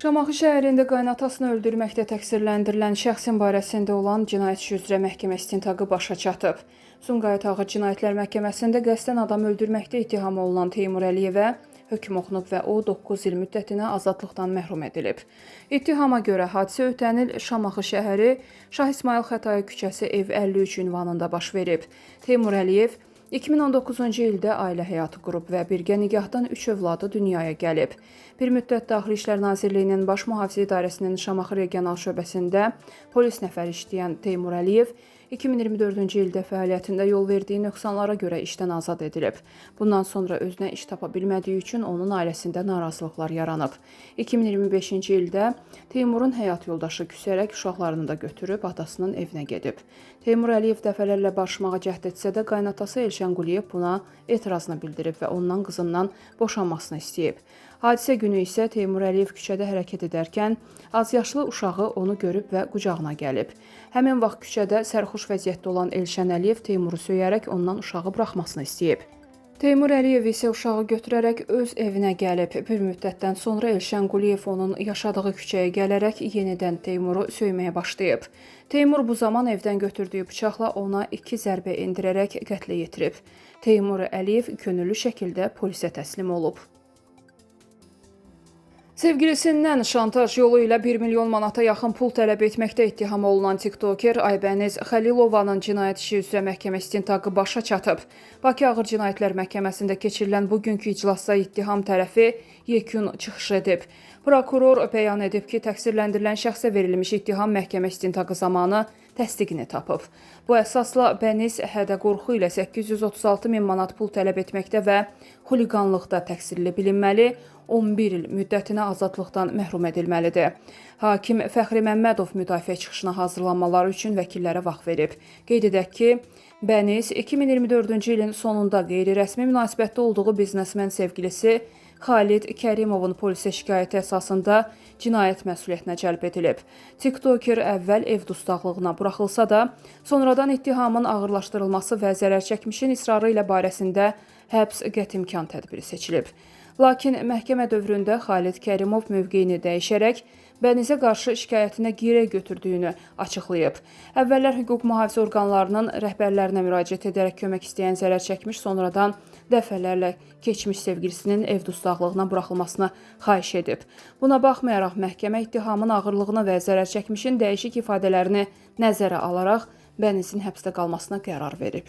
Şamaxı şəhərində qaynatasını öldürməkdə təqsirləndirilən şəxsin barəsində olan cinayət işi üzrə məhkəmə istintaqı başa çatıb. Sumqayıt Ağır Cinayətlər Məhkəməsində qəsdən adam öldürməkdə ittiham olunan Teymur Əliyevə hökm oxunub və o 9 il müddətinə azadlıqdan məhrum edilib. İttihama görə hadisə ötən il Şamaxı şəhəri Şah İsmayıl Xətai küçəsi ev 53 ünvanında baş verib. Teymur Əliyev 2019-cu ildə ailə həyatı qurub və birgə nigahdan 3 övladı dünyaya gəlib. Bir müddət Daxili İşlər Nazirliyinin Baş Mühafizə İdarəsinin Şamaxı Regional Şöbəsində polis nəfəri işləyən Teymur Əliyev 2024-cü ildə fəaliyyətində yol verdiyi nöqsanlara görə işdən azad edilib. Bundan sonra özünə iş tapa bilmədiyi üçün onun ailəsində narazılıqlar yaranıb. 2025-ci ildə Teymurun həyat yoldaşı küsərək uşaqlarını da götürüb atasının evinə gedib. Teymur Əliyev dəfələrlə barışmağa cəhd etsə də qaynatası Elşən Quliyev buna etirazını bildirib və ondan qızından boşanmasını istəyib. Hadisə günü isə Teymur Əliyev küçədə hərəkət edərkən azyaşlı uşağı onu görüb və qucağına gəlib. Həmin vaxt küçədə sərxoş vəziyyətdə olan Elşən Əliyev Teymuru söyərək ondan uşağı buraxmasını istəyib. Teymur Əliyev isə uşağı götürərək öz evinə gəlib. Bir müddətdən sonra Elşən Quliyev onun yaşadığı küçəyə gələrək yenidən Teymuru söyməyə başlayıb. Teymur bu zaman evdən götürdüyü bıçaqla ona 2 zərbə endirərək qətlə yetirib. Teymur Əliyev könüllü şəkildə polisə təslim olub. Sevgilisindən şantaj yolu ilə 1 milyon manata yaxın pul tələb etməkdə ittiham olunan tiktoker Aybəniz Xəlilovanın cinayət işi üzrə məhkəmə istintaqı başa çatıb. Bakı Ağır Cinayətlər Məhkəməsində keçirilən bugünkü iclasda ittiham tərəfi yekun çıxış edib. Prokuror bəyan edib ki, təqsirləndirilən şəxsə verilmiş ittiham məhkəmə istintaqı zamanı təsdiqini tapıb. Bu əsasla Bəniz hədə qorxu ilə 836 min manat pul tələb etməkdə və xuliqanlıqda təqsirli bilinməli, 11 il müddətinə azadlıqdan məhrum edilməlidir. Hakim Fəxri Məmmədov müdafiə çıxışına hazırlanmaları üçün vəkillərə vaxt verib. Qeyd edək ki, Bəniz 2024-cü ilin sonunda qeyri-rəsmi münasibətdə olduğu biznesmen sevgilisi Xalid Kərimovun polisə şikayəti əsasında cinayət məsuliyyətinə cəlb edilib. TikToker əvvəl ev dustaqlığına buraxılsa da, sonradan ittihamın ağırlaşdırılması və zərərçəkmişin israrı ilə barəsində həbs qətimkan tədbiri seçilib. Lakin məhkəmə dövründə Xalid Kərimov mövqeyini dəyişərək Bənizə qarşı şikayətinə girə götürdüyünü açıqlayıb. Əvvəllər hüquq mühafizə orqanlarının rəhbərlərinə müraciət edərək kömək istəyən zərərçəkmiş sonradan dəfələrlə keçmiş sevgilisinin ev dustaqlığına buraxılmasını xahiş edib. Buna baxmayaraq məhkəmə ittihamın ağırlığını və zərərçəkmişin dəyişik ifadələrini nəzərə alaraq Bənizin həbsdə qalmasına qərar verib.